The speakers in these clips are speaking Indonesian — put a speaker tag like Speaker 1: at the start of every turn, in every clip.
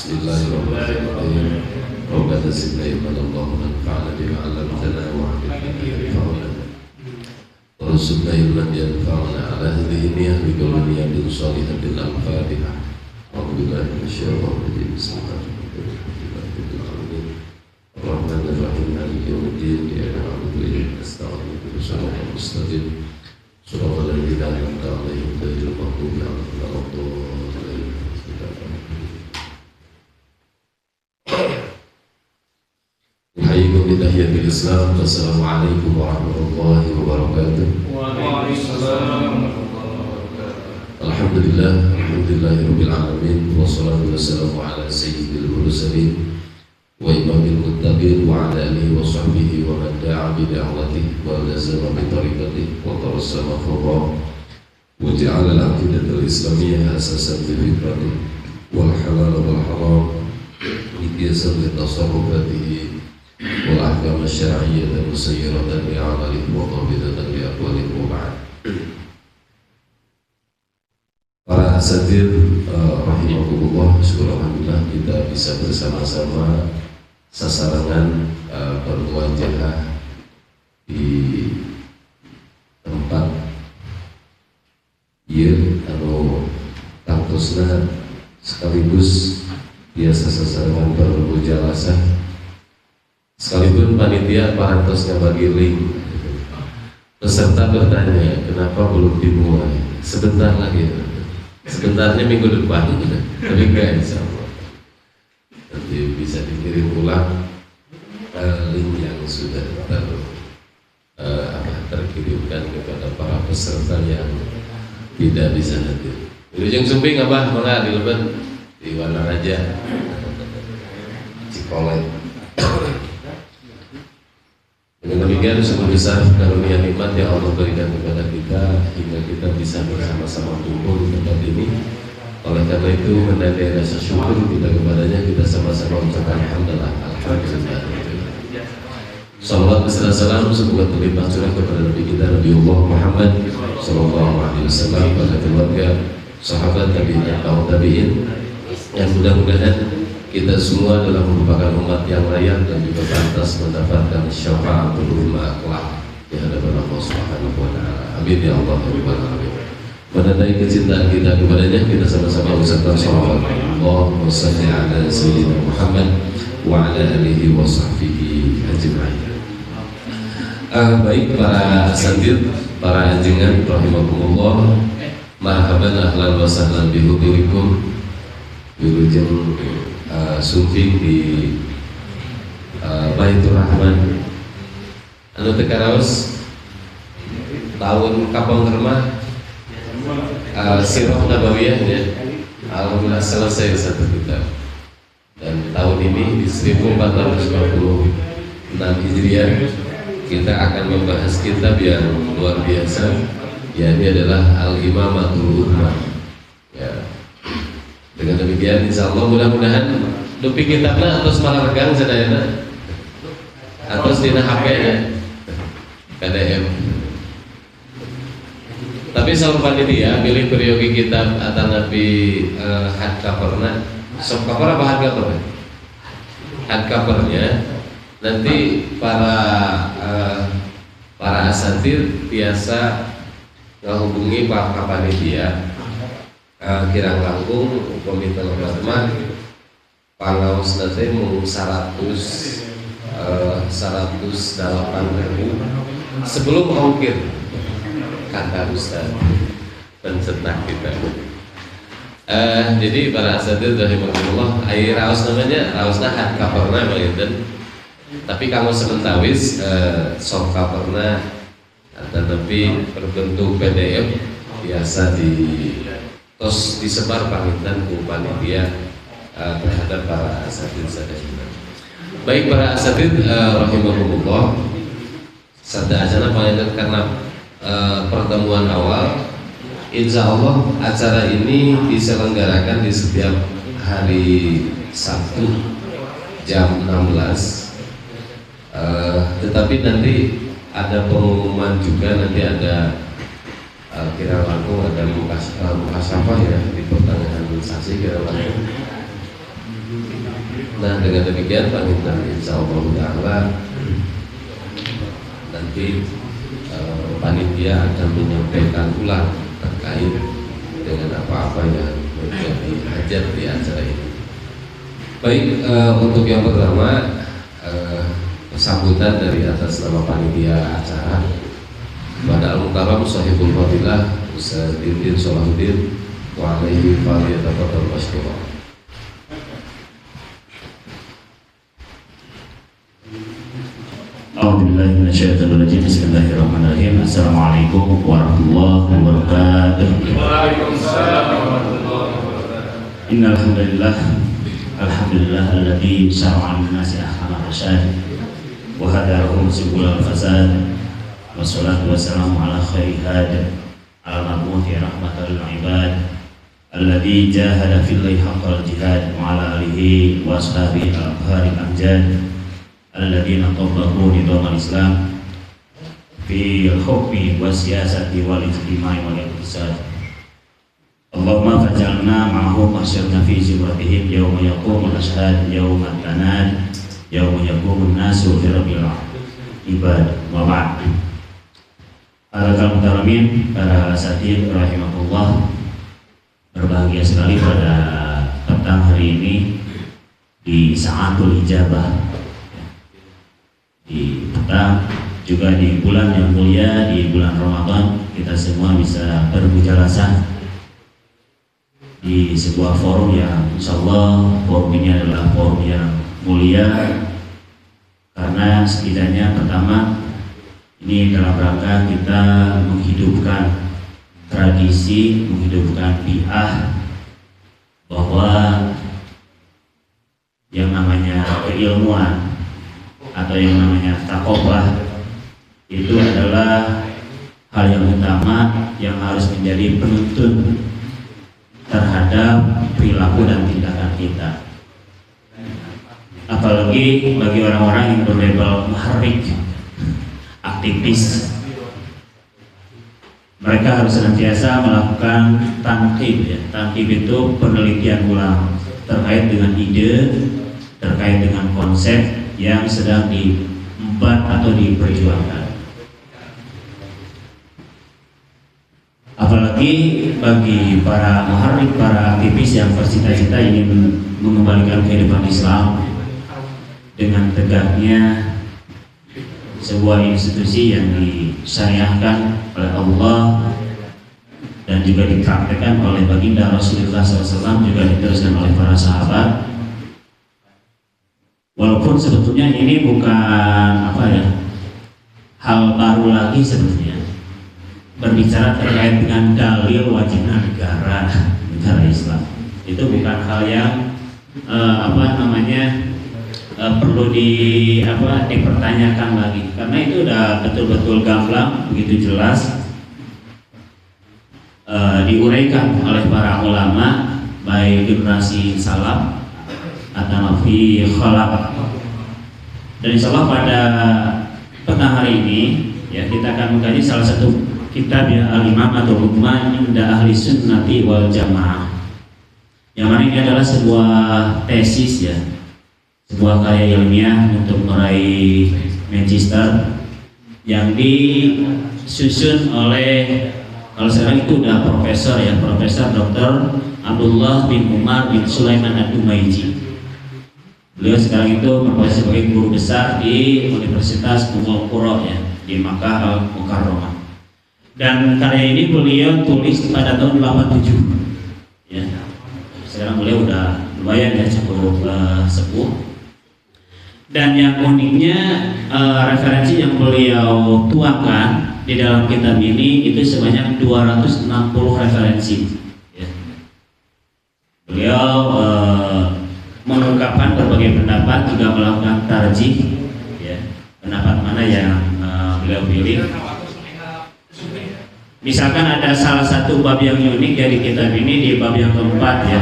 Speaker 1: Bismillahirrahmanirrahim. Rabbana zidna ilman Allahumma anfa'na bima 'allamtana wa 'allimna ma yanfa'una warzuqna ilman yanfa'una ala hadhihi niyyah bi kulli niyyatin shalihatin al-Fatihah. A'udzu billahi minasyaitonir rajim. Bismillahirrahmanirrahim. Ar-Rahmanir Rahim. Maliki yaumiddin. Iyyaka na'budu wa iyyaka nasta'in. Ihdinas siratal mustaqim. Shiratal ladzina an'amta 'alaihim ghairil maghdubi 'alaihim waladdallin. Uhayikum bidahiyatil Islam. Wassalamualaikum warahmatullahi wabarakatuh.
Speaker 2: Waalaikumsalam.
Speaker 1: Alhamdulillah, alhamdulillahirabbil alamin. Wassalatu wassalamu ala sayyidil mursalin wa imamil muttaqin wa ala alihi wa sahbihi wa man da'a bi da'watihi wa lazama bi tariqatihi wa tarassama khurra wa ja'ala al-aqidatal islamiyyah asasan bi fikratihi wal halal wal haram miqyasan li tasarrufatihi wal ahkam asy-syar'iyyah musayyiratan li 'amalihi wa dhabitatan li aqwalihi wa ba'd. Para asatidz rahimahullah, syukur alhamdulillah kita bisa bersama-sama sasarangan bermuajahah di tempat ieu anu kampusna sekaligus biasa sasarangan bermujalasah sekalipun panitia parantos ngabagi link. Peserta bertanya, kenapa belum dimulai? Sebentar lagi, sebentarnya minggu depan, tapi enggak, insya Allah nanti bisa dikirim ulang link yang sudah terkirimkan kepada para peserta yang tidak bisa hadir. Wilujeng Sumping abah mangga dileben di Wanaraja Cikolek. Dengan demikian sungguh besar karunia nikmat yang Allah berikan kepada kita hingga kita bisa bersama-sama kumpul di tempat ini. Oleh karena itu menandai rasa syukur kita kepadanya, kita sama-sama ucapkan alhamdulillah. Salawat beserta salam semoga terlimpah curah kepada Nabi kita Nabiullah Muhammad sallallahu alaihi wasallam, pada keluarga, sahabat, tabi'in, tabi'in, yang mudah-mudahan kita semua adalah merupakan umat yang layak dan juga pantas mendapatkan syafaatul ulama kelak di hadapan Allah Subhanahu wa taala. Amin ya Allah ya rabbal alamin. Menandai kecintaan kita kepadanya, kita sama-sama ucapkan shalawat. Allahumma shalli ala sayyidina Muhammad wa ala alihi wa sahbihi ajma'in. Baik para asatidz, para anjingan rahimakumullah, marhaban ahlan wa sahlan bihudurikum. Wilujeng Sumping di Baitur Rahman anu teu karaos tahun kapal germah Sirah Nabawiyah ya. Alhamdulillah selesai satu kitab, dan tahun ini di 1456 Hijriah kita akan membahas kitab yang luar biasa, yakni adalah Al-Imamatul Ummah ya. Dengan demikian insya Allah mudah-mudahan dupi kitabna atos malah regang sadayana atos dina HP ya PDF. Tapi saur panitia pilih periogi kitab atau nabi hard coverna, soft cover apa hard cover? Hard covernya nanti para asatidz biasa menghubungi Pak panitia kirang langkung komite hormat pangaos nanti mau 108.000 sebelum ongkir kata Ustaz pencetak kita. Jadi para asatidz rahimahullah, air raos namanya raosna hard coverna begitu. Tapi kamu sementawis soft coverna atau tapi berbentuk PDF biasa terus disebar pamitan ke panitia terhadap para asatidz sadayana. Baik para asatidz rahimahumullah, sadayana panjenengan karena pertemuan awal, insya Allah acara ini diselenggarakan di setiap hari Sabtu jam 16. Tetapi nanti ada pengumuman juga, nanti ada kira langkung ada muhasabah ya di pertengahan sasi kira langkung Nah, dengan demikian pamitan insyaallah taala nanti panitia akan menyampaikan ulang terkait dengan apa-apa yang menjadi hajat di acara ini. Baik, untuk yang pertama sambutan dari atas nama panitia acara kepada Al-Mukarram Shahibul Fadilah Ustaz Didin Salahuddin wa alaihi faliyatafadhal masykurah.
Speaker 3: A'udzubillahi minasyaitonirrajim. Bismillahirrahmanirrahim. Assalamualaikum warahmatullahi wabarakatuh.
Speaker 2: Waalaikumsalam warahmatullahi wabarakatuh.
Speaker 3: Innal hamdalillah alladzi syara'a lin-nasi ahkama rasyad wa hadarahum subulal fasad. Wassalatu wassalamu ala khairi hadi ala mabuthi rahmatal ibad alladzi jahada fillahi haqqal jihad wa ala alihi wa ashabihi al-abharil amjad alladzina tabaqu nidamal Islam fi al-hukmi wa siyasati wal ijtimai wal iqtisad. Allahumma faj'alna ma'ahum masyarna fi zumratihim yawma yaqumul ashhad yawma tanad yawma yaqumun nasu fi rabbil ibad wa ba'd. Para kaum muslimin, para hadirin rahimahullah, berbahagia sekali pada petang hari ini di Sa'atul Ijabah, di petang juga di bulan yang mulia, di bulan Ramadan, kita semua bisa bermujalasah di sebuah forum yang insyaallah forum ini adalah forum yang mulia karena setidaknya pertama ini dalam rangka kita menghidupkan tradisi, menghidupkan bi'ah bahwa yang namanya keilmuan atau yang namanya takobah itu adalah hal yang utama yang harus menjadi penuntun terhadap perilaku dan tindakan kita. Apalagi bagi orang-orang yang berlabel muharrik, aktivis, mereka harus senantiasa melakukan tankib. Tankib itu penelitian ulang terkait dengan ide, terkait dengan konsep yang sedang diembat atau diperjuangkan. Apalagi bagi para muharrik, para aktivis yang bercita-cita ingin mengembalikan kehidupan Islam dengan tegaknya sebuah institusi yang disyariahkan oleh Allah dan juga dipraktekkan oleh baginda Rasulullah SAW, juga diteruskan oleh para sahabat. Walaupun sebetulnya ini bukan hal baru lagi sebetulnya, berbicara terkait dengan dalil wajibnya negara Islam itu bukan hal yang perlu dipertanyakan lagi, karena itu udah betul-betul gamblang, begitu jelas diuraikan oleh para ulama baik generasi salaf atau fi khalaf. Dan insyaallah pada petang hari ini ya kita akan mengkaji salah satu kitab ya al-imam atau hukman inda ahli sunnati wal jamaah, yang mana ini adalah sebuah tesis ya, sebuah karya ilmiah untuk meraih magister yang disusun oleh, kalau sekarang itu udah profesor ya, Profesor Dr. Abdullah bin Umar bin Sulaiman Ad-Dumaiji. Beliau sekarang itu berprofesi sebagai guru besar di Universitas Ummul Qura ya, di Makkah Al-Mukarramah. Dan karya ini beliau tulis pada tahun 87 ya. Sekarang beliau udah lumayan ya, cukup sepuh. Dan yang uniknya referensi yang beliau tuangkan di dalam kitab ini itu sebanyak 260 referensi ya. Beliau mengungkapkan berbagai pendapat, juga melakukan tarjih ya, pendapat mana yang beliau pilih. Misalkan ada salah satu bab yang unik dari kitab ini di bab yang keempat ya,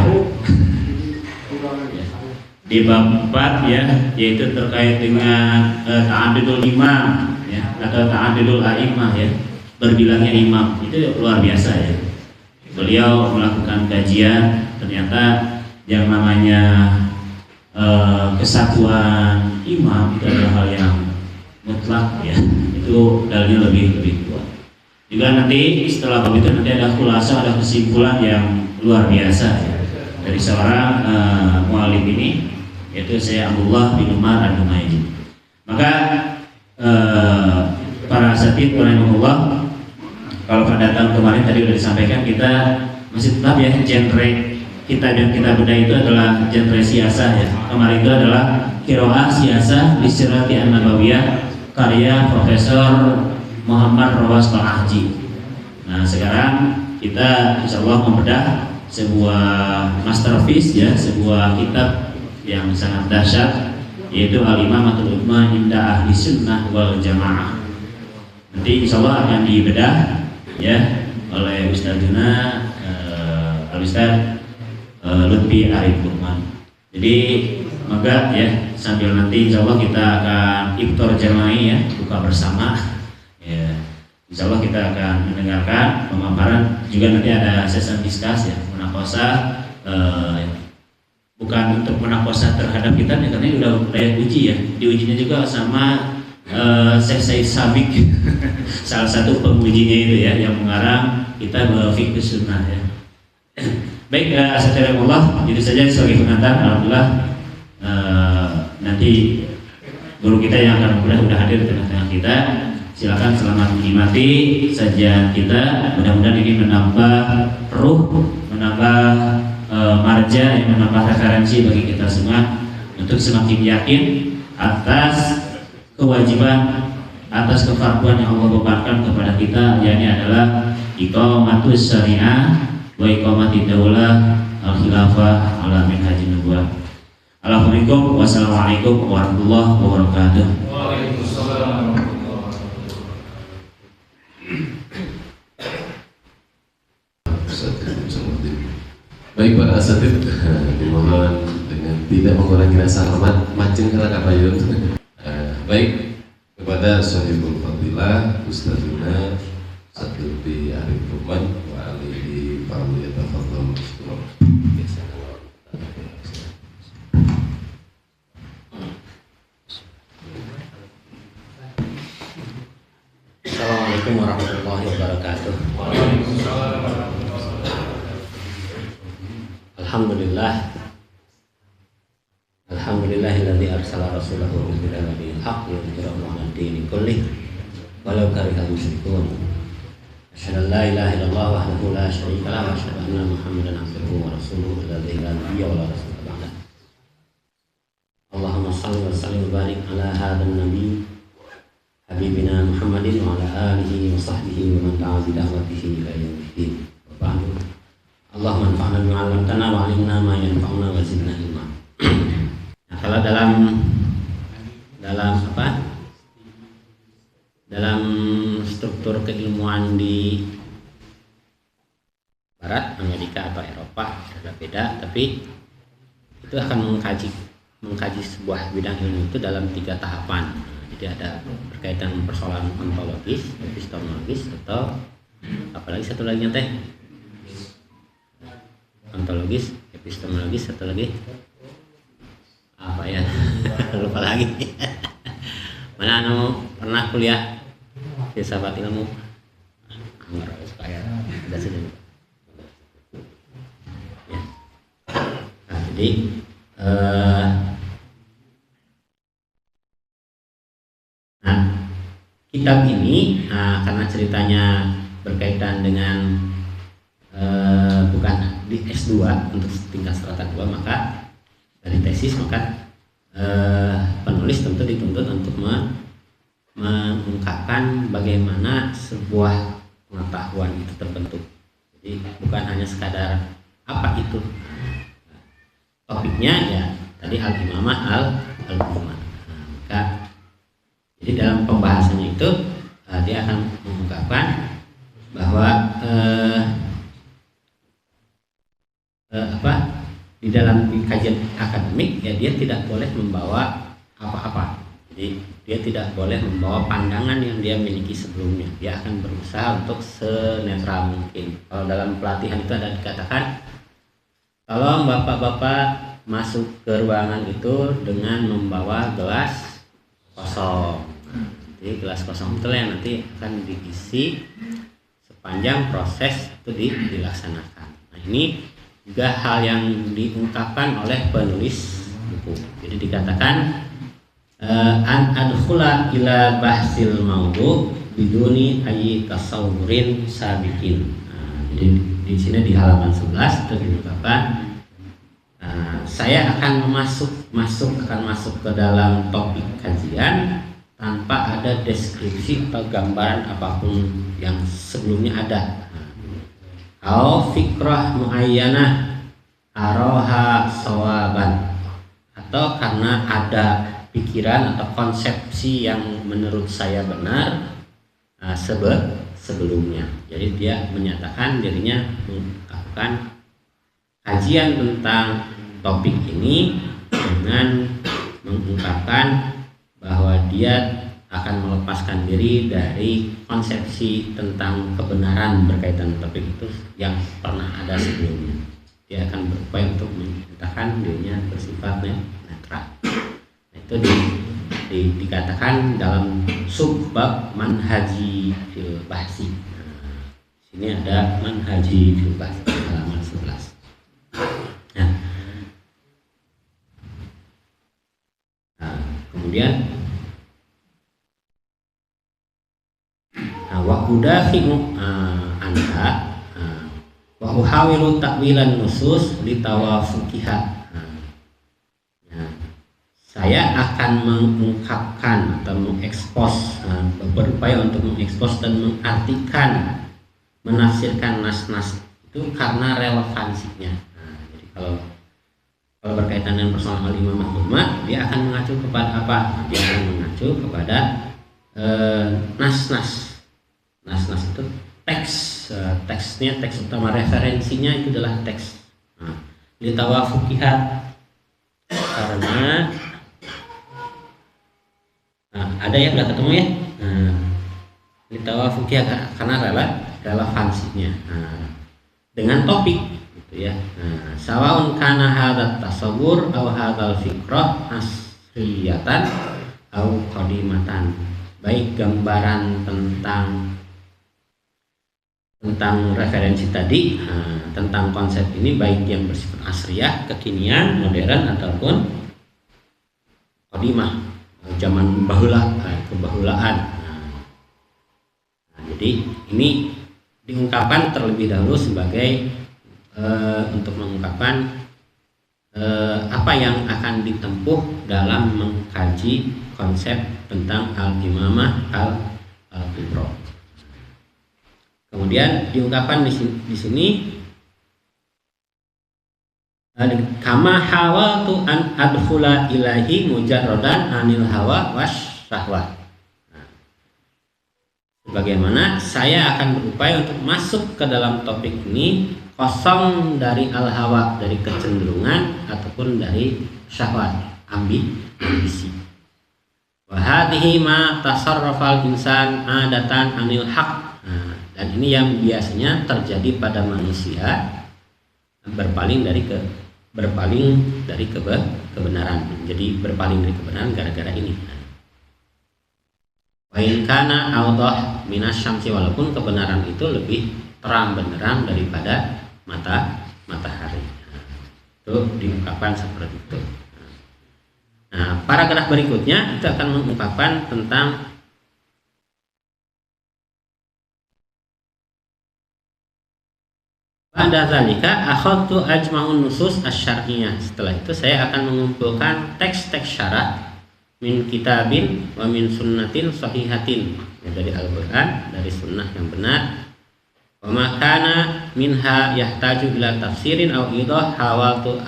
Speaker 3: di bab 4 ya, yaitu terkait dengan ta'addudul imam ya, atau ta'addudul a'imah ya, berbilangnya imam. Itu luar biasa ya. Beliau melakukan kajian, ternyata yang namanya kesatuan imam itu adalah hal yang mutlak ya, itu dalilnya lebih kuat. Juga nanti setelah itu nanti ada khulasa, ada kesimpulan yang luar biasa ya, dari seorang mu'allim ini, yaitu saya Abdullah bin Umar Ad-Dumaili. Maka para asatidz rahimahullah, kalau pada tahun kemarin tadi sudah disampaikan, kita masih tetap ya genre kitab yang kita bedah itu adalah genre siasah ya. Kemarin itu adalah qiraah siasah Lisirati An-Nabawiyah karya Profesor Muhammad Rawas Al-Ahji. Nah sekarang kita insya Allah membedah sebuah masterpiece ya, sebuah kitab yang sangat dahsyat, yaitu Al-Imamatul Uthman Inda Ahli Sunnah wal Jamaah. Nanti insya Allah akan dibedah ya oleh Ustadzuna Al-Ustadz Lutfi Arif Lukman. Jadi maka ya sambil nanti insya Allah kita akan iftar jama'i ya, buka bersama ya. Insya Allah kita akan mendengarkan pemaparan, juga nanti ada sesi diskus ya, munaqashah bukan untuk munaqashah terhadap kita ya, karena udah layak uji ya. Diujinya juga sama Syekh Said Sabiq salah satu pengujinya itu ya, yang mengarang kita fiqh sunnah ya. Baik, astagfirullah, itu saja sebagai pengantar. Alhamdulillah nanti guru kita yang akan mudah hadir di tengah-tengah kita. Silakan selamat menikmati sajian kita. Mudah-mudahan ini menambah ruh, menambah marja, yang menambah referensi bagi kita semua untuk semakin yakin atas kewajiban, atas kefarduan yang Allah bebankan kepada kita, yakni adalah iqamatus syariah wa iqamatid daulah al-khilafah ala minhajin nubuwah. Assalamualaikum wassalamualaikum warahmatullahi wabarakatuh.
Speaker 2: Waalaikumsalam.
Speaker 1: Baik para asatidz, dimohon dengan tidak mengurangi rasa hormat, macam kata Pak Yun. Baik, kepada Sohibul Fadilah Ustadzuna Lutfi Arif Lukman wa alihi fa'aliyatafadhal mashkurun.
Speaker 4: Assalamualaikum warahmatullahi wabarakatuh. Alhamdulillahilladzi arsala rasulahu bil huda haqq yudhhirahu 'ala ad-dini kullih walau karihal musyrikun. Asyhadu an la ilaha illallah wahdahu la syarika lahu wa asyhadu anna Muhammadan abduhu wa rasuluhu alladzi la nabiyya wa la rasula ba'dahu. Allahumma shalli wa sallim wa barik ala hadzal nabiy habibina Muhammadin wa ala alihi wa sahbihi wa man ta'a bi da'watihi ila yaumiddin. Wa ba'du. Allahumma anfa'na bima 'allamtana wa 'allimna ma yanfa'una wa zidna ilma. Nah, kalau dalam struktur keilmuan di Barat, Amerika atau Eropa beda, tapi itu akan mengkaji sebuah bidang ilmu itu dalam 3 tahapan. Jadi ada berkaitan persoalan ontologis, epistemologis, atau apalagi satu lagi teh ontologis, epistemologis, satu lagi apa ya lupa lagi. Mana anu pernah kuliah filsafat ilmu supaya ada sedikit ya. Nah, jadi kitab ini karena ceritanya berkaitan dengan bukan di S2 untuk tingkat strata 2, maka dari tesis, maka penulis tentu dituntut untuk mengungkapkan bagaimana sebuah pengetahuan itu terbentuk. Jadi bukan hanya sekadar apa itu topiknya ya, tadi al-imamah al-umamah. Maka jadi dalam pembahasannya itu dia akan mengungkapkan bahwa di dalam kajian akademik ya dia tidak boleh membawa apa-apa. Jadi dia tidak boleh membawa pandangan yang dia miliki sebelumnya. Dia akan berusaha untuk senetral mungkin. Kalau dalam pelatihan itu ada dikatakan, tolong bapak-bapak masuk ke ruangan itu dengan membawa gelas kosong. Jadi gelas kosong itu yang nanti akan diisi sepanjang proses itu dilaksanakan. Nah, ini juga hal yang diungkapkan oleh penulis buku. Jadi dikatakan an adkhula ila bahsil maudu biduni ayyi tasawurin sabiqin. Jadi di sini di halaman 11 itu diungkapkan saya akan masuk ke dalam topik kajian tanpa ada deskripsi atau gambaran apapun yang sebelumnya ada. Au fikrah muayyanah aroha sawaban, atau karena ada pikiran atau konsepsi yang menurut saya benar sebelumnya. Jadi dia menyatakan dirinya melakukan kajian tentang topik ini dengan mengungkapkan bahwa dia akan melepaskan diri dari konsepsi tentang kebenaran berkaitan topik itu yang pernah ada sebelumnya. Dia akan berupaya untuk menyatakan dirinya bersifat netral. Itu dikatakan dalam subbab manhaji fil bahsi. Sini ada manhaji fil bahsi halaman 11. Kemudian wa udafi'u anha wa uhawilu ta'wilan nusus litawafuqiha. Saya akan mengungkapkan atau mengekspos, berupaya untuk mengekspos dan mengartikan, menafsirkan nas-nas itu karena relevansinya. Jadi kalau berkaitan dengan persoalan al-imamah ummah, dia akan mengacu kepada apa? Dia akan mengacu kepada nas-nas. Nas-nas itu teksnya, teks utama, referensinya itu adalah teks. Litawafuqiha, karena ada yang nggak ketemu ya. Litawafuqiha karena relevansinya dengan topik. Ya, sawaun kana hadat tasawur aw hadal fikrah asriyatan aw qadimatan, baik gambaran tentang referensi tadi, tentang konsep ini baik yang bersifat asriyah, kekinian, modern ataupun qadimah, zaman bahula, kebahulaan. Jadi ini diungkapkan terlebih dahulu sebagai untuk mengungkapkan apa yang akan ditempuh dalam mengkaji konsep tentang al-imamah al-kubra. Kemudian diungkapkan di sini kama hawatu an adkhula ilahi mujarradan anil hawa was syahwat. Bagaimana saya akan berupaya untuk masuk ke dalam topik ini kosong dari al-hawa, dari kecenderungan ataupun dari syahwat, ambisi. Wa hadhihi ma tasarrafal insan adatan anil haq. Dan ini yang biasanya terjadi pada manusia, berpaling dari kebenaran. Jadi berpaling dari kebenaran gara-gara ini. Wa in kana awdah minasyamsi, walaupun kebenaran itu lebih terang benderang daripada matahari. Itu diungkapkan seperti itu. Nah, paragraf berikutnya itu akan mengungkapkan tentang pada zalika akhadtu ajma'un nusus asy-syar'iyyah. Setelah itu saya akan mengumpulkan teks-teks syarak min kitabin wa min sunnatin sahihatin, dari Al-Qur'an, dari sunnah yang benar. Wa ma kana minha yahtaju ila tafsirin aw idah hawaltu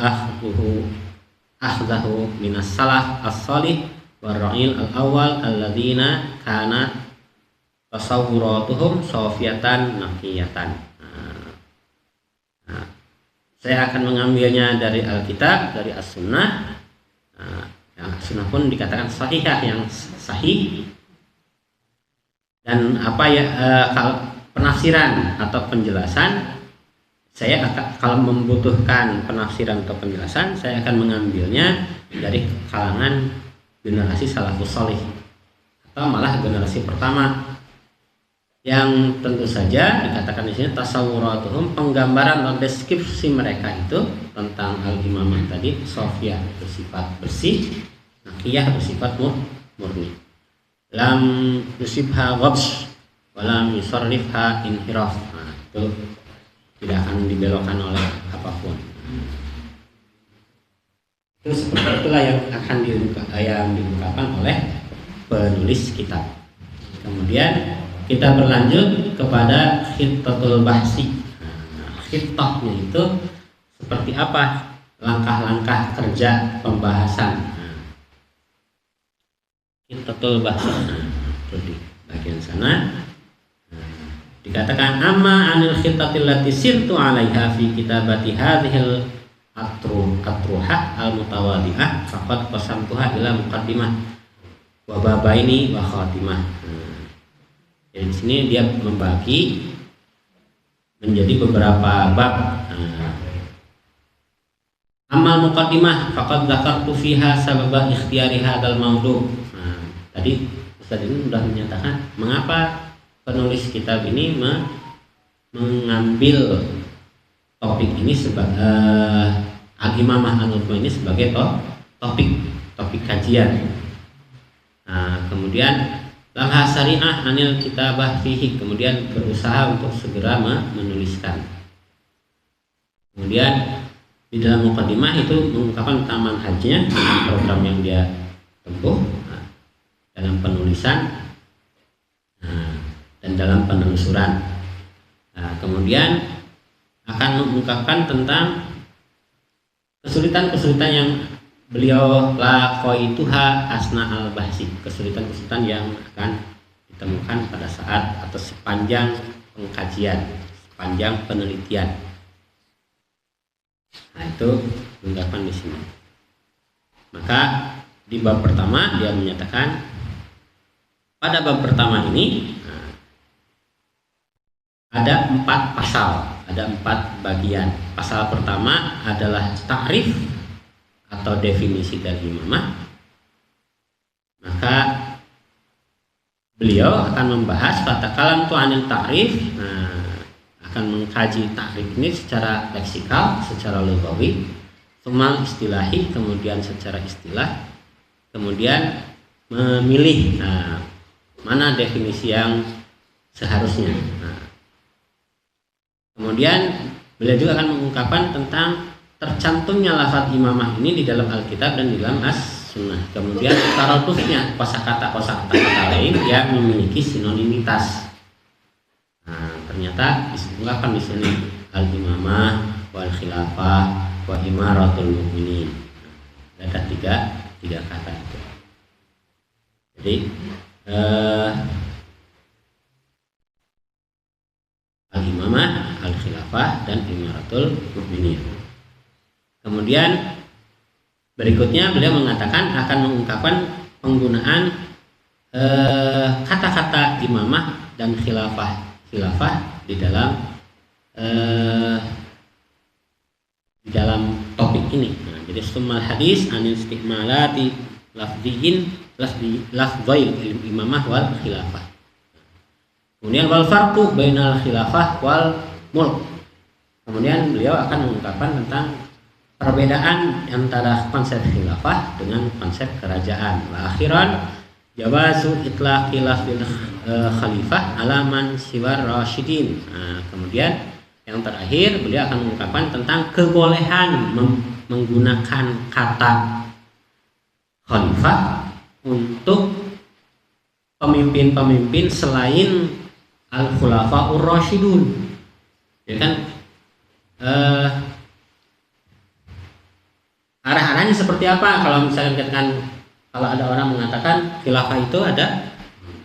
Speaker 4: akhdahu minas salaf as-salih war ra'il al-awwal alladzina kana tasawwuratuhum safiyatan naqiyatan. Saya akan mengambilnya dari Alkitab, dari As-Sunnah. Yang As-Sunnah pun dikatakan sahihah, yang sahih. Dan apa ya, kalau penafsiran atau penjelasan saya kalau membutuhkan penafsiran atau penjelasan, saya akan mengambilnya dari kalangan generasi salafus salih atau malah generasi pertama, yang tentu saja dikatakan di sini tasawwuratuhum, penggambaran atau deskripsi mereka itu tentang al-imamah tadi, sofiyah bersifat bersih, nakiyah bersifat murni, lam yusibha ghabsh walam yusarrifha inhiraf. Nah, itu tidak akan dibelokkan oleh apapun. Itu seperti itulah yang akan diungkapkan oleh penulis kitab. Kemudian kita berlanjut kepada khittatul bahsi. Nah, khittahnya itu seperti apa? Langkah-langkah kerja pembahasan. Nah, khittatul bahsi. Nah, itu di bagian sana. Nah, dikatakan amma anil khittatil lati sirtu 'alaiha fi kitabati hadhil atruhah al-mutawadi'ah faqad qasamtuha ila muqaddimah wa babaini wa khatimah. Jadi di sini dia membagi menjadi beberapa bab. Amal muqaddimah faqad dzakartu fiha sababa ikhtiyari hadzal mawdu'. Tadi Ustaz ini sudah menyatakan mengapa penulis kitab ini mengambil topik ini sebagai al-imamah al-utbah ini sebagai topik kajian. Nah, kemudian langkah syariah anil kitabah fihi, kemudian berusaha untuk segera menuliskan. Kemudian di dalam muqaddimah itu mengungkapkan tentang manhajnya, program yang dia tempuh dalam penulisan dan dalam penelusuran. Kemudian akan mengungkapkan tentang kesulitan-kesulitan yang beliau laqaituha asna al-bahsi, kesulitan-kesulitan yang akan ditemukan pada saat atau sepanjang pengkajian, sepanjang penelitian. Nah, itu ungkapan di sini. Maka di bab pertama dia menyatakan pada bab pertama ini ada 4 pasal, ada 4 bagian. Pasal pertama adalah ta'rif atau definisi dari imamah. Maka beliau akan membahas kata kalam tu anil ta'rif, akan mengkaji ta'rif ini secara leksikal, secara lughawi, sumal istilahi, kemudian secara istilah, kemudian memilih mana definisi yang seharusnya. Kemudian beliau juga akan mengungkapkan tentang tercantumnya lafaz imamah ini di dalam Alkitab dan di dalam As-Sunnah. Kemudian taradufnya kosakata lain yang memiliki sinonimitas. Ternyata disebutkan di sini al-imamah wal khilafah wa imaratul mukminin. Ada tiga kata itu. Jadi al-imamah, al-khilafah, dan imaratul mukminin. Kemudian berikutnya beliau mengatakan akan mengungkapkan penggunaan kata-kata imamah dan khilafah di dalam topik ini. Nah, jadi sumal hadis anil istihmalati lafdzail imamah wal khilafah. Kemudian wal farqu bainal khilafah wal mulk. Kemudian beliau akan mengungkapkan tentang perbedaan antara konsep khilafah dengan konsep kerajaan. Wa akhiran jawazu itlaqi lafzil khalifah ala man siwar rasyidin. Kemudian yang terakhir beliau akan mengungkapkan tentang kebolehan menggunakan kata khalifah untuk pemimpin-pemimpin selain al-khulafaur rasyidun. Ya kan, arah-arahnya seperti apa? Kalau misalnya dikatakan, kalau ada orang mengatakan khilafah itu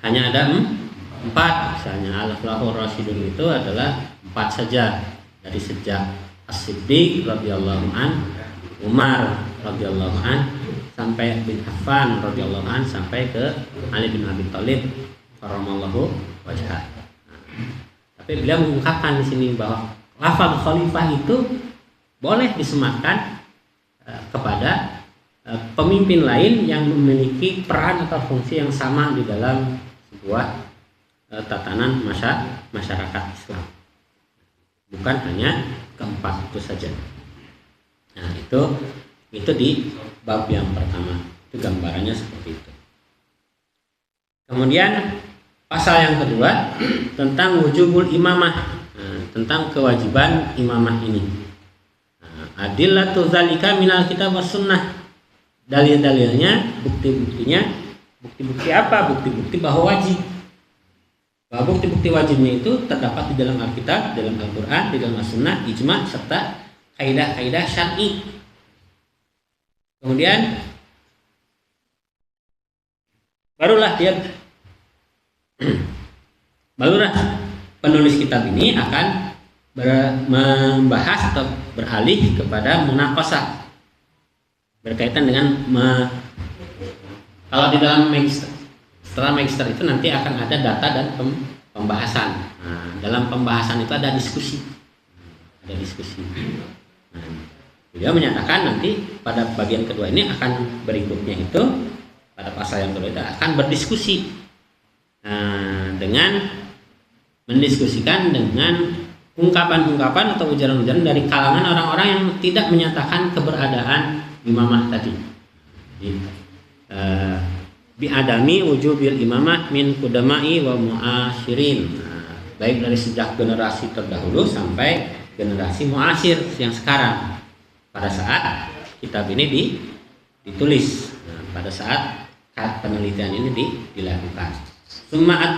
Speaker 4: hanya ada 4, misalnya al-khulafaur rasyidun itu adalah 4 saja, dari sejak As-Siddiq radhiyallahu an, Umar radhiyallahu an, sampai bin Affan radhiyallahu an, sampai ke Ali bin Abi Thalib karramallahu wajhah. Tapi beliau mengungkapkan di sini bahwa lafaz khalifah itu boleh disematkan kepada pemimpin lain yang memiliki peran atau fungsi yang sama di dalam sebuah tatanan masyarakat Islam. Bukan hanya keempat itu saja. Nah, itu di bab yang pertama. Itu gambarannya seperti itu. Kemudian pasal yang kedua tentang wujubul imamah, tentang kewajiban imamah ini. Adillatu dzalika minal kitab was sunnah. Dalil-dalilnya, bukti-buktinya, bukti-bukti apa? Bukti-bukti bahwa wajib. Bahwa bukti-bukti wajibnya itu terdapat di dalam Alkitab, dalam Al-Qur'an, di dalam As-Sunnah, ijma serta kaidah-kaidah syar'i. Kemudian barulah penulis kitab ini akan membahas atau beralih kepada munaqashah berkaitan dengan kalau di dalam setelah magister itu nanti akan ada data dan pembahasan. Nah, dalam pembahasan itu ada diskusi. Nah, beliau menyatakan nanti pada bagian kedua ini akan berikutnya itu pada pasal yang kedua akan berdiskusi dengan mendiskusikan dengan ungkapan-ungkapan atau ujaran-ujaran dari kalangan orang-orang yang tidak menyatakan keberadaan imamah tadi. Biadami wujubil imamah min qudama'i wa mu'asyirin. Baik dari sejak generasi terdahulu sampai generasi mu'asyir yang sekarang. Pada saat kitab ini ditulis, pada saat penelitian ini dilakukan. Summa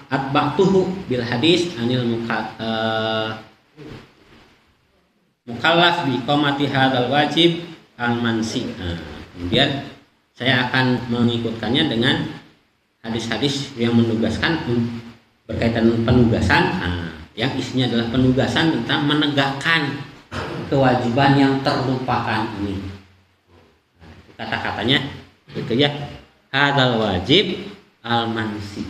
Speaker 4: atba'tuhu bil hadis anil mukallaf bi qamati hadzal wajib al-mansi. Kemudian saya akan mengikutkannya dengan hadis-hadis yang menugaskan berkaitan penugasan, yang isinya adalah penugasan tentang menegakkan kewajiban yang terlupakan ini. Kata-katanya itu ya, hadzal wajib al-mansi,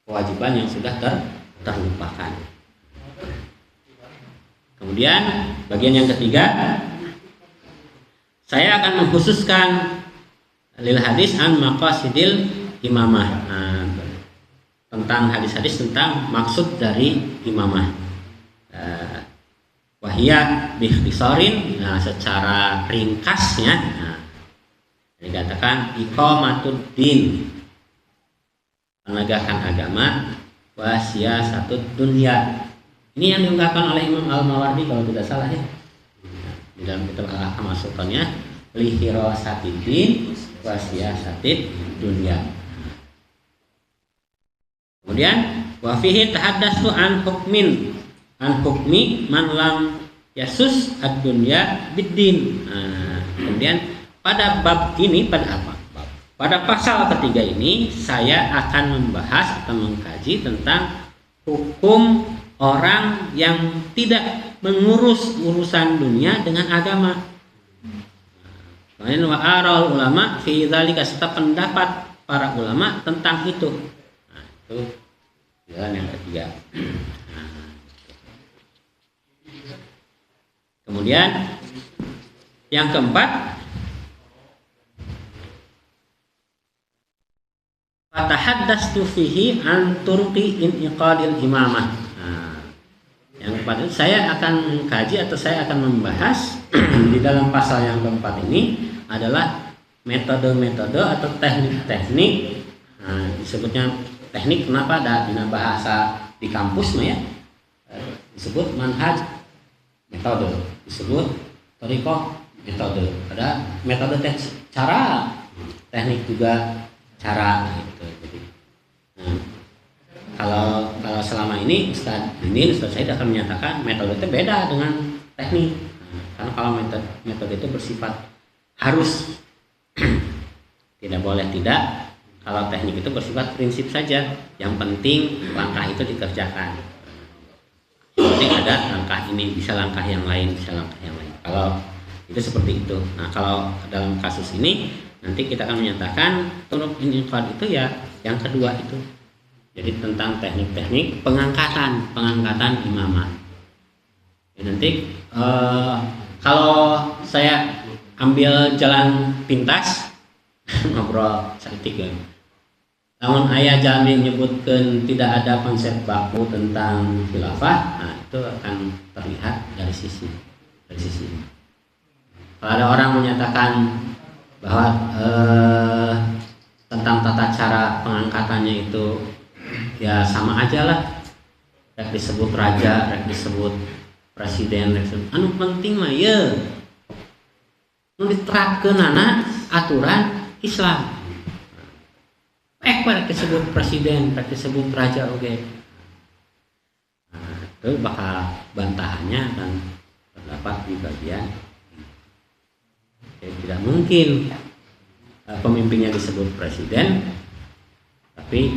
Speaker 4: kewajiban yang sudah terlupakan. Kemudian bagian yang ketiga, saya akan mengkhususkan lil hadis an maqasidil imamah, tentang hadis-hadis tentang maksud dari imamah. Wahia biikhtisarin, secara ringkasnya dikatakan iqamatud din, penegakan agama, wa siyasatud dunya. Ini yang diungkapkan oleh Imam Al-Mawardi kalau tidak salah ya. Di dalam kitab Al-Ahkam As-Sultaniyah, li hirasatid din wa siyasatid dunya. Kemudian wa fihi tahaddatsu an hukmi man lam yasus ad-dunya bid-din. Kemudian pada bab ini, pada apa? Pada pasal ketiga ini saya akan membahas atau mengkaji tentang hukum orang yang tidak mengurus urusan dunia dengan agama. Kemudian wa aral ulama fi dzalika, serta pendapat para ulama tentang itu. Itu jalan yang ketiga. Kemudian yang keempat, fatahaddastu fihi an turqi inqadil imamah. Yang keempat itu saya akan mengkaji atau saya akan membahas di dalam pasal yang keempat ini adalah metode-metode atau teknik-teknik. Disebutnya teknik kenapa? Ada di bahasa di kampus ya, disebut manhaj metode, disebut thariqah metode. Ada metode cara, teknik juga cara gitu. Jadi kalau selama ini Ustaz Said akan menyatakan metode itu beda dengan teknik. Karena kalau metode itu bersifat harus, tidak boleh tidak. Kalau teknik itu bersifat prinsip saja, yang penting langkah itu dikerjakan. Yang penting ada langkah ini, bisa langkah yang lain, bisa langkah yang lain. Kalau itu seperti itu. Nah, kalau dalam kasus ini nanti kita akan menyatakan turuk inqad itu ya yang kedua itu. Jadi tentang teknik-teknik pengangkatan imamah. Ya, nanti kalau saya ambil jalan pintas ngobrol saeutik ya. Namun ayah jalan menyebutkan tidak ada konsep baku tentang khilafah, nah itu akan terlihat dari sisi ini. Kalau ada orang menyatakan bahwa tentang tata cara pengangkatannya itu ya sama aja lah, rek disebut raja, rek disebut presiden, rek disebut anu penting mah ya nu diterapkeunana aturan Islam. Rek disebut presiden, rek disebut raja oke. Nah, itu bakal bantahannya akan terdapat di bagian tidak mungkin pemimpinnya disebut presiden, tapi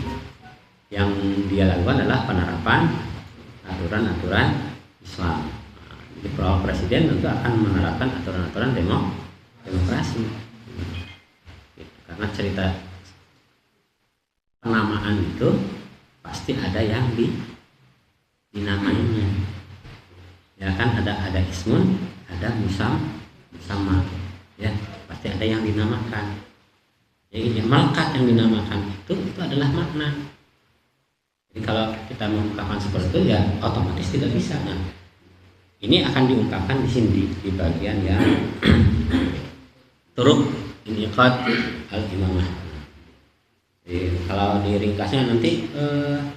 Speaker 4: yang dia lakukan adalah penerapan aturan-aturan Islam. Jadi presiden tentu akan menerapkan aturan-aturan demokrasi. Karena cerita penamaan itu pasti ada yang dinamainya. Ya kan ada ismun, ada musamma. Ya, pasti ada yang dinamakan. Jadi melekat yang dinamakan itu adalah makna. Jadi kalau kita mengungkapkan seperti itu ya otomatis tidak bisa. Nah, ini akan diungkapkan di sini di bagian yang turuk iniqad al-imamah. Kalau diringkasnya nanti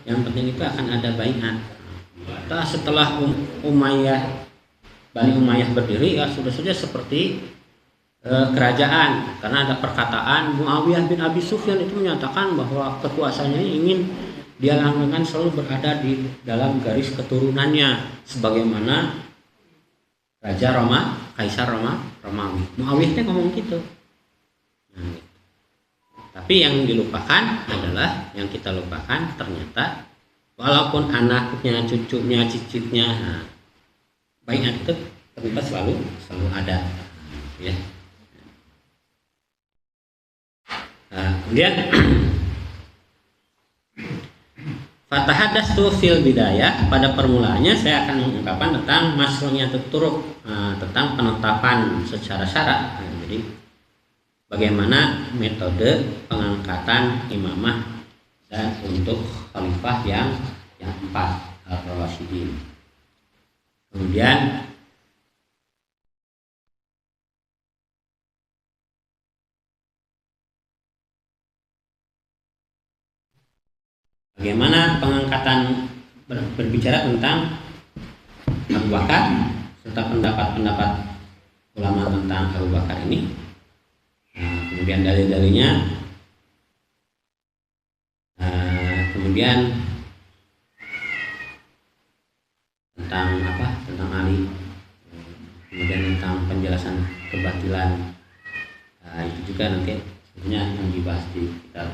Speaker 4: yang penting itu akan ada baiat. Setelah Bani Umayyah berdiri ya sudah saja seperti kerajaan, karena ada perkataan Muawiyah bin Abi Sufyan itu menyatakan bahwa kekuasaannya ingin dia langgengkan selalu berada di dalam garis keturunannya sebagaimana Raja Roma, Kaisar Romawi. Muawiyah itu ngomong gitu. Nah, gitu. Tapi yang dilupakan adalah, yang kita lupakan ternyata walaupun anaknya, cucunya, cicitnya, nah, baiknya itu ternyata selalu ada, ya. Kemudian Fatahadastu fil bidayah, pada permulaannya saya akan mengungkapkan tentang masruhnya tuturuk, tentang penetapan secara syarat. Jadi bagaimana metode pengangkatan imamah dan untuk khalifah yang 4 al-Rasyidin. Kemudian bagaimana pengangkatan berbicara tentang Abu Bakar serta pendapat-pendapat ulama tentang Abu Bakar ini. Kemudian dalil-dalilnya, kemudian tentang Ali, kemudian tentang penjelasan kebatilan. Itu juga nanti sebenarnya yang dibahas di kitab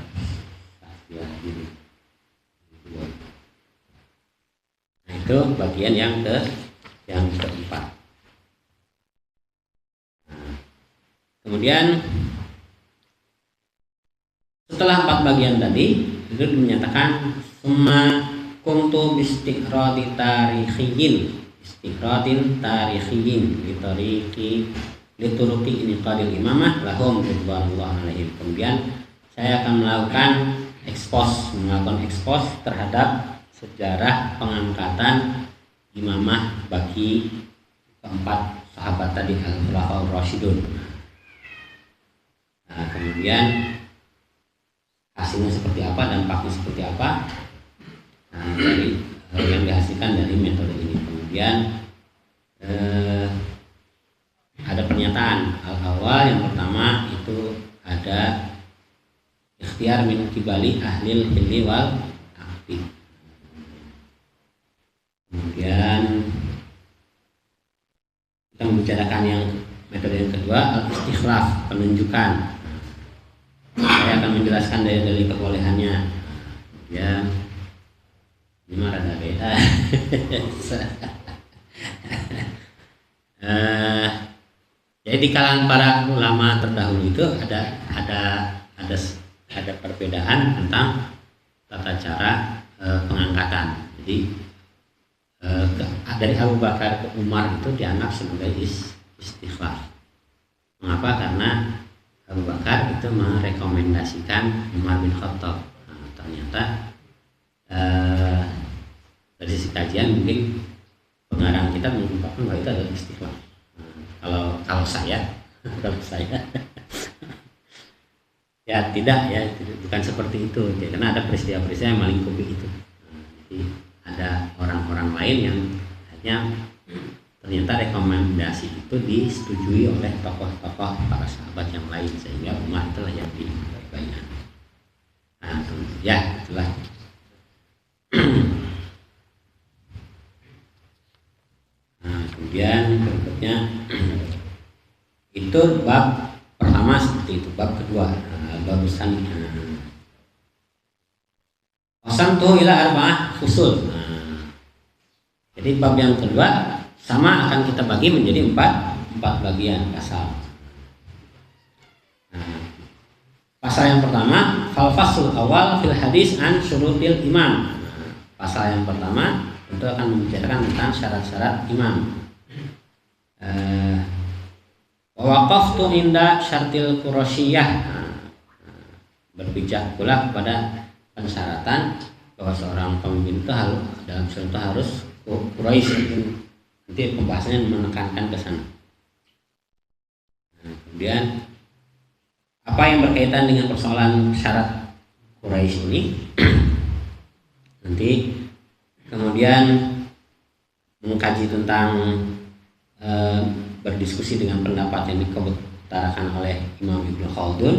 Speaker 4: ya ini. Nah, itu bagian yang keempat. Kemudian setelah 4 bagian tadi itu menyatakan summa kuntu bistiqradin tarikhiyin lituruki iniqadil imamah lahum ridwanullah alaihim. Kemudian saya akan melakukan ekspos terhadap sejarah pengangkatan imamah bagi keempat sahabat tadi al-khulafaur rasyidun. Nah, kemudian hasilnya seperti apa, dampaknya seperti apa, dari yang dihasilkan dari metode ini. Kemudian ada pernyataan al-awal, yang pertama itu ada ikhtiar min kibali ahlil hilli wal aqdi. Kemudian kita membicarakan yang metode yang kedua, al-istikhlaf, penunjukan. Saya akan menjelaskan dari kebolehannya. Ya, ini mah rada beda. Jadi di kalangan para ulama terdahulu itu ada perbedaan tentang tata cara pengangkatan. Jadi dari Abu Bakar ke Umar itu dianggap sebagai istikhlaf. Mengapa? Karena Abu Bakar itu merekomendasikan Umar bin Khattab. Nah, ternyata dari sisi kajian mungkin pengarang kita mengungkapkan bahwa itu adalah istikhlaf. Nah, kalau saya ya tidak ya, bukan seperti itu ya, karena ada peristiwa-peristiwa yang melingkupi itu. Nah, jadi ada orang-orang lain yang hanya ternyata rekomendasi itu disetujui oleh tokoh-tokoh para sahabat yang lain, sehingga Umar itulah yang dibaiat. Nah, ya itulah. Nah, kemudian berikutnya itu bab pertama seperti itu. Bab kedua, bab usan tuh ila arba'ah fusul. Jadi bab yang kedua sama akan kita bagi menjadi empat bagian pasal. Pasal yang pertama, fal fasul awal fil hadis an syurutil imam. Pasal yang pertama tentu akan membicarakan tentang syarat-syarat imam. Waqaftu inda syartil qurasyiyah. Berbicara pula kepada persyaratan bahwa seorang pemimpin itu harus dalam contoh harus Quraisy. Nanti pembahasannya menekankan ke sana. Nah, kemudian apa yang berkaitan dengan persoalan syarat Quraisy ini? Nanti kemudian mengkaji tentang berdiskusi dengan pendapat yang dikeutarakan oleh Imam Ibnu Khaldun.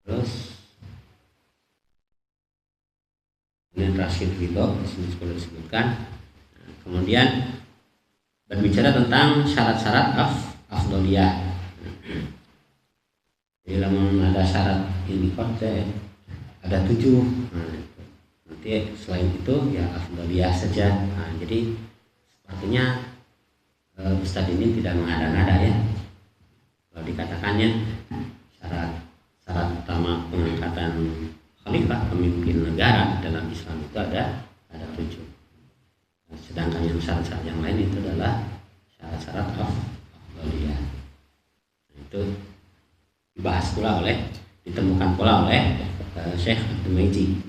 Speaker 4: Terus kemudian Rashid Ridho disini disebutkan. Kemudian berbicara tentang syarat-syarat afdoliyah. Jadi ada syarat ini ada 7. Nanti selain itu ya afdoliyah saja. Nah, jadi sepertinya Ustadz ini tidak mengada-ngada ya. Kalau dikatakannya syarat utama pengangkatan khalifah pemimpin negara dalam Islam itu ada 7. Sedangkan yang syarat-syarat yang lain itu adalah syarat-syarat afdoliyah. Nah, itu ditemukan pula oleh Syekh Al-Maiji.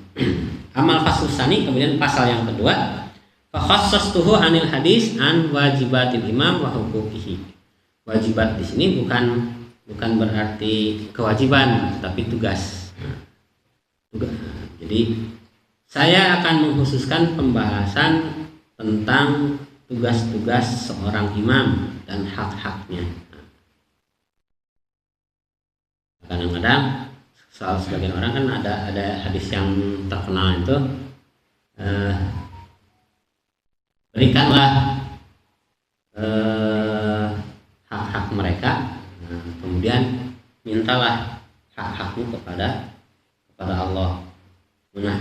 Speaker 4: Amal faslus tsani, kemudian pasal yang kedua, fa khassastuhu anil hadis an wajibatil imam wa huquqihi. Wajibat di sini bukan berarti kewajiban, tapi tugas. Jadi saya akan mengkhususkan pembahasan tentang tugas-tugas seorang imam dan hak-haknya. Kadang-kadang soal sebagian orang kan ada hadis yang terkenal itu, berikanlah hak-hak mereka, kemudian mintalah hak-hakmu kepada Allah. Menah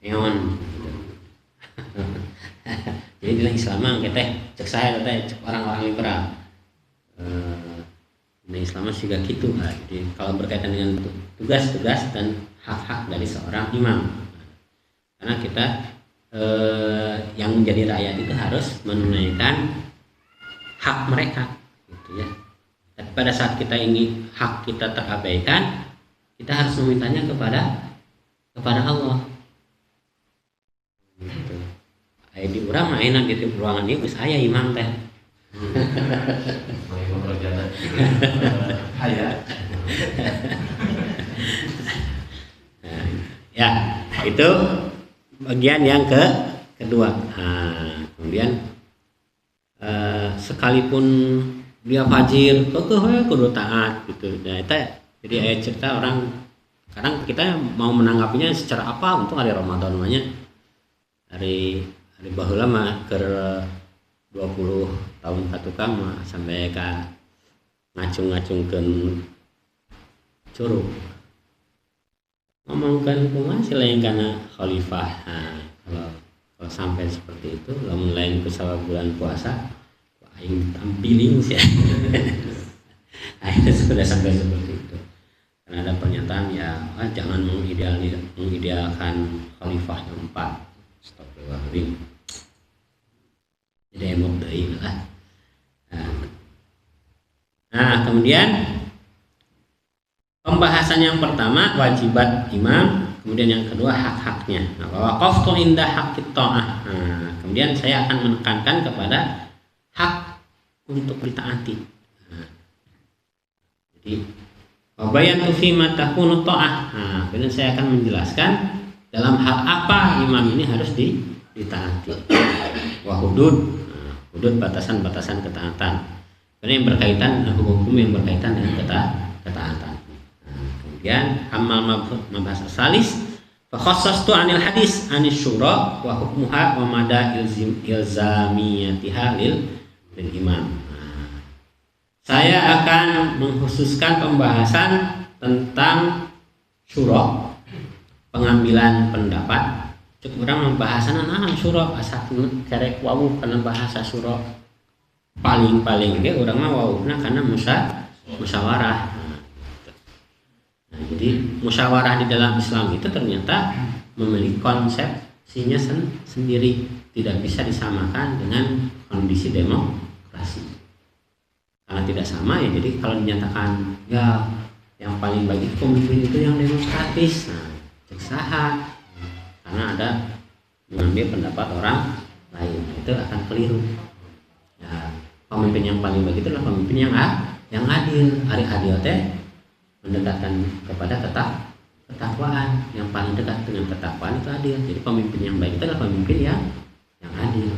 Speaker 4: eon. Jadi bilang Islam kita cek saya cek orang-orang liberal. Nah, Islam juga gitu. Jadi kalau berkaitan dengan tugas-tugas dan hak-hak dari seorang imam, karena kita yang menjadi rakyat itu harus menunaikan hak mereka, gitu ya. Tapi pada saat kita ingin hak kita terabaikan, kita harus memintanya kepada Allah. Gitu. Di urang mah enak di ruangan ini geus aya imam teh. Ya, itu bagian yang kedua. Nah, kemudian sekalipun dia fajir, kudu taat gitu. Nah, itu jadi ayat cerita orang. Kadang kita mau menanggapinya secara apa untuk hari Ramadan namanya. Hari baheula mah keur 20 tahun katukang mah sampai ka ngacung-ngacungkeun curug. Ngomongkan kumaha sih lain kana khalifah. Nah, kalau sampai seperti itu, lamun lain ku bulan puasa, aing tampiling sih. Akhirnya sudah sampai seperti itu. Karena ada pernyataan ya jangan mengidealkan khalifah yang 4. Astagfirullahaladzim. Jadi emok deui lah. Nah, kemudian pembahasan yang pertama wajibat imam, kemudian yang kedua hak-haknya. Nah, waqaftu inda haqqit ta'ah. Nah, kemudian saya akan menekankan kepada hak untuk ditaati. Nah, jadi wabayantu fi ma takunu ta'ah. Nah, kemudian saya akan menjelaskan dalam hal apa imam ini harus ditaati. Wa hudud, hudud batasan-batasan ketaatan. Karena yang berkaitan hukum-hukum yang berkaitan dengan ketaatan. Nah, kemudian amal mabahas salis fa khassastu anil hadis anis syura wa hukmuha wa mada ilzamiyatiha lil imam. Nah, saya akan mengkhususkan pembahasan tentang syura, pengambilan pendapat. Cukup orang membahasan syura asal karek wawu karena bahasa syura paling ge urang mah wawuna karena musyawarah. Nah, jadi musyawarah di dalam Islam itu ternyata memiliki konsepsinya sendiri, tidak bisa disamakan dengan kondisi demokrasi. Karena tidak sama ya, jadi kalau dinyatakan ya yang paling baik pemimpin itu yang demokratis, nah cek saha, karena ada mengambil pendapat orang lain, itu akan keliru. Ya, pemimpin yang paling baik itu adalah pemimpin yang adil. Ari adil teh mendekatkan kepada ketakwaan. Yang paling dekat dengan ketakwaan itu adil. Jadi pemimpin yang baik itu adalah pemimpin yang adil,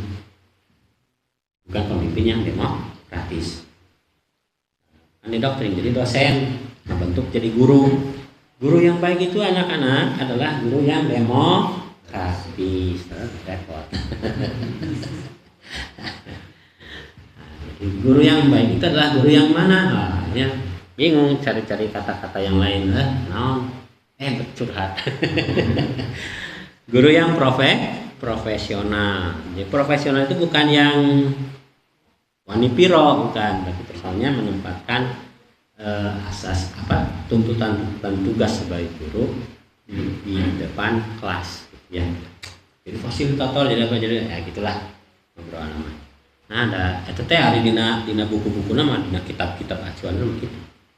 Speaker 4: bukan pemimpin yang demokratis. Ini doktrin, jadi dosen membentuk jadi guru. Guru yang baik itu anak-anak adalah guru yang demokratis. Repot. Guru yang baik itu adalah guru yang mana? Nah, ya bingung cari-cari kata-kata yang lain. Bercurhat. Guru yang profesional. Jadi profesional itu bukan yang wanipiro, bukan. Tapi misalnya menempatkan asas tuntutan tugas sebagai guru di depan kelas. Ya. Jadi fasilitator jadi apa jadi ya gitulah ngobrolan namanya. Nah, ada itu teh hari dina buku-buku nama dina kitab-kitab acuan gitu.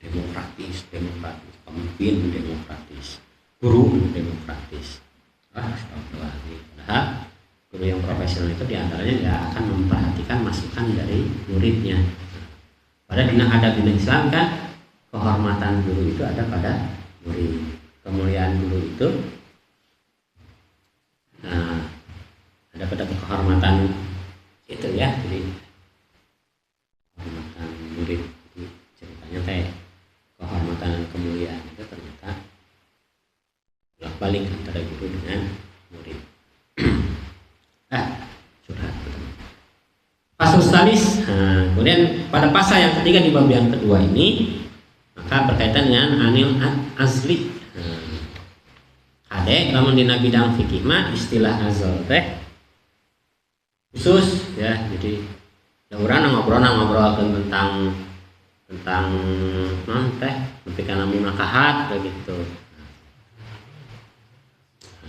Speaker 4: Demokratis, pemimpin demokratis, guru demokratis. Astagfirullahaladzim. Nah, guru yang profesional itu diantaranya dia akan memperhatikan masukan dari muridnya. Pada dina adab dina Islam kan kehormatan guru itu ada pada murid. Kemuliaan guru itu ada pada kehormatan itu ya, jadi kehormatan murid itu ceritanya teh kehormatan dan kemuliaan itu ternyata bolak-balik antara guru dengan murid. Curhat. Pasal stalis. Kemudian pada pasal yang ketiga di bab yang kedua ini maka berkaitan dengan anil azli. Kade lamun dina bidang fikih mah istilah azal teh khusus ya, jadi ya urang ngobrol tentang non teh nepikan munakahat kayak gitu.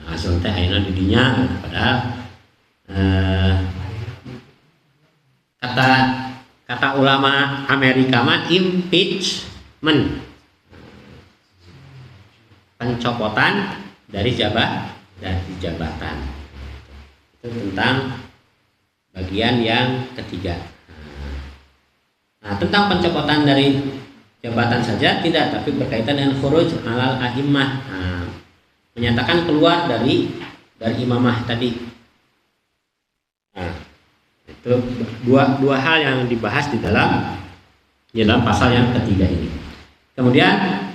Speaker 4: Asal teh ayeuna di dinya padahal kata ulama Amerika mah impeachment, pencopotan dari jabatan. Itu tentang bagian yang ketiga. Nah, tentang pencopotan dari jabatan saja tidak, tapi berkaitan dengan khuruj alal a'immah, menyatakan keluar dari imamah tadi. Nah, itu dua hal yang dibahas di dalam pasal yang ketiga ini. Kemudian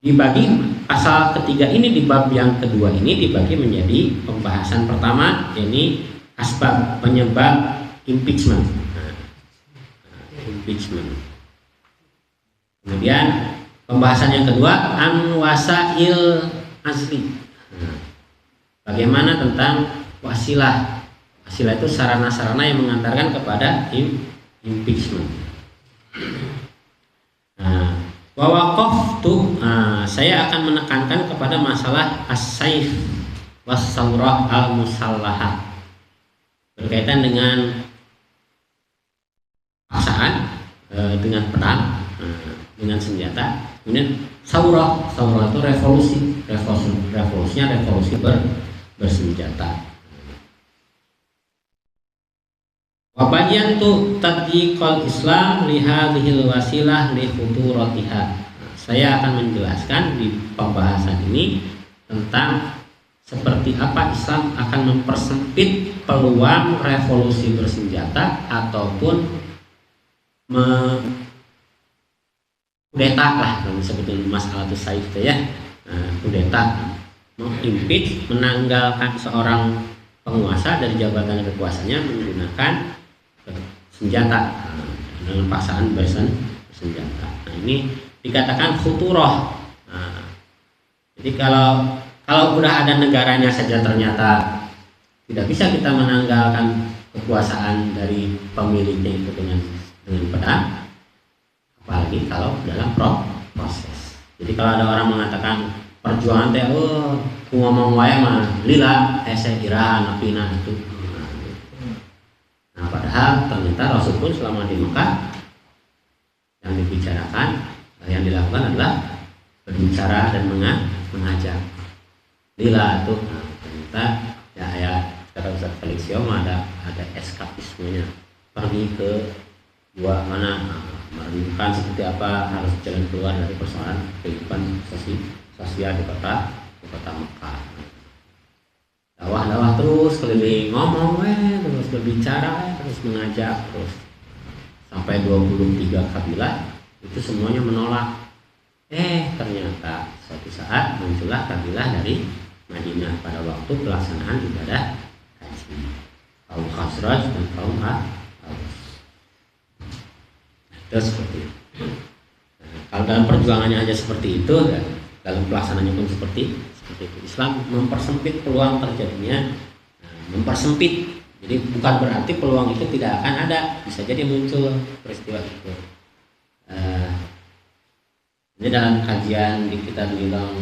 Speaker 4: dibagi pasal ketiga ini di bab yang kedua ini dibagi menjadi pembahasan pertama, yakni asbab penyebab impeachment. Kemudian pembahasan yang kedua anwasail asli. Bagaimana tentang wasilah? Wasilah itu sarana-sarana yang mengantarkan kepada impeachment. Wa waqaftu, saya akan menekankan kepada masalah as-saif was-saurah al-musallahah, berkaitan dengan paksaan, dengan pedang, dengan senjata. Kemudian saurah itu revolusinya revolusi bersenjata. Wabayan tu tadqiqal Islam li hadhil wasilah li khuturatiha. Saya akan menjelaskan di pembahasan ini tentang seperti apa Islam akan mempersempit peluang revolusi bersenjata ataupun kudeta lah, kalau disebutkan masalah itu saif ya. Kudeta, mengimpeach, menanggalkan seorang penguasa dari jabatan kekuasaannya menggunakan senjata, dengan paksaan bersenjata. Nah, ini dikatakan khuturah. Jadi kalau udah ada negaranya saja ternyata tidak bisa kita menanggalkan kekuasaan dari pemiliknya itu dengan pedang, apalagi kalau dalam proses. Jadi kalau ada orang mengatakan perjuangan teh ngomong wae mah lila saya kira napina itu. Nah, padahal ternyata Rasul pun selama di Mekah yang dibicarakan, yang dilakukan adalah berbicara dan mengajak. Lila itu ternyata ya kata Ustaz Felixio ada eskapismenya, pergi ke gua mana, merenungkan seperti apa harus jalan keluar dari persoalan kehidupan sosial di kota Mekah. Dakwah terus keliling, ngomong terus berbicara, terus mengajak, terus sampai 23 kabilah itu semuanya menolak. Ternyata suatu saat muncullah kabilah dari Madinah pada waktu pelaksanaan ibadah haji, kaum Khazraj dan kaum Aus. Itu seperti itu. Kalau dalam perjuangannya aja seperti itu, dalam pelaksanaannya pun seperti itu. Islam mempersempit peluang terjadinya, mempersempit. Jadi bukan berarti peluang itu tidak akan ada, bisa jadi muncul peristiwa itu. Ini dalam kajian di kita di dalam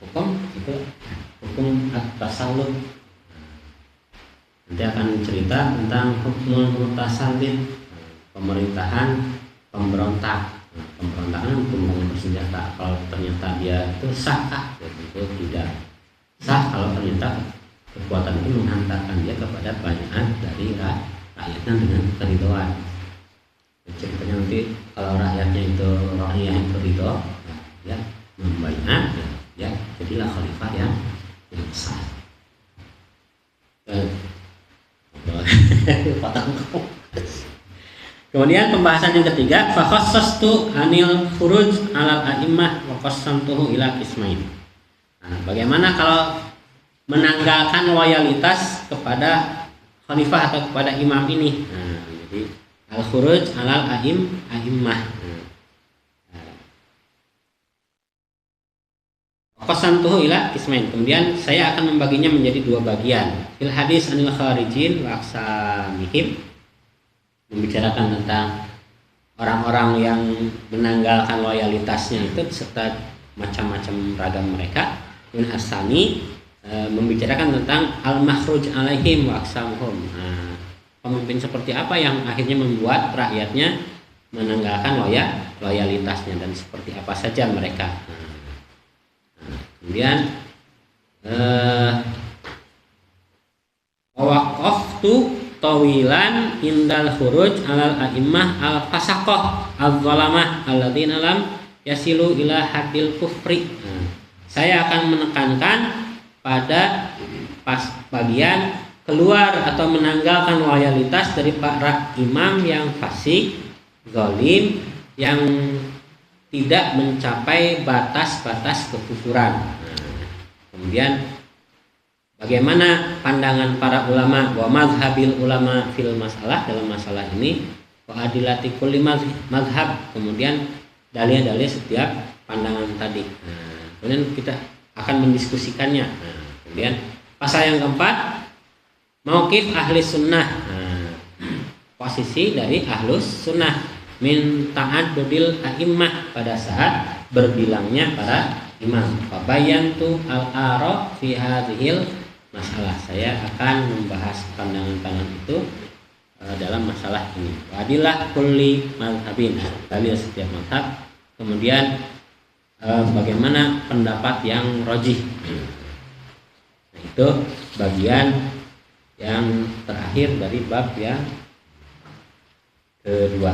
Speaker 4: hukum itu hukum at-tasallud. Nanti akan cerita tentang hukum mutasallim, pemerintahan pemberontak. Pemberontakan hukum dengan bersenjata. Kalau ternyata dia itu sah, itu tidak sah kalau ternyata kekuatan itu menghantarkan dia kepada banyakan dari rakyatnya dengan keridhaan. Ceritanya nanti kalau rakyatnya itu ridho, ya membayar, ya jadilah khalifah yang sah. Kemudian pembahasan yang ketiga, fa khassastu anil khuruj 'alal a'immah wa qassamtuhu ila qismain. Bagaimana kalau menanggalkan loyalitas kepada khalifah atau kepada imam ini? Jadi al khuruj 'alal a'immah. Qasamtuhu ila qismain. Kemudian saya akan membaginya menjadi dua bagian. Fil hadis anil kharijin wa aqsamihim, membicarakan tentang orang-orang yang menanggalkan loyalitasnya itu serta macam-macam ragam mereka. Kemudian asani membicarakan tentang al-makhruj alaihim wa aqsamuhum. Pemimpin seperti apa yang akhirnya membuat rakyatnya menanggalkan loyalitasnya dan seperti apa saja mereka. Kemudian waqaftu tawilan indal khuruj alal a'immah al fasaqah al-zalamah alladzina lam yasilu ila haddil kufri. Saya akan menekankan pada bagian keluar atau menanggalkan loyalitas dari para imam yang fasik, zalim, yang tidak mencapai batas-batas kekufuran. Kemudian bagaimana pandangan para ulama wa mazhabil ulama fil masalah, dalam masalah ini, wa adillati kulli mazhab, kemudian dalil-dalil setiap pandangan tadi. Kemudian kita akan mendiskusikannya. Kemudian pasal yang keempat, mauqif ahli sunnah, posisi dari ahlus sunnah. min ta'addudil a'immah, pada saat berbilangnya para imam. Fabayantu al-ara fi hadhil masalah, saya akan membahas pandangan-pandangan itu dalam masalah ini. Wadilah kulli mazhabin, dalil setiap mazhab. Kemudian bagaimana pendapat yang rajih. Nah, itu bagian yang terakhir dari bab yang kedua.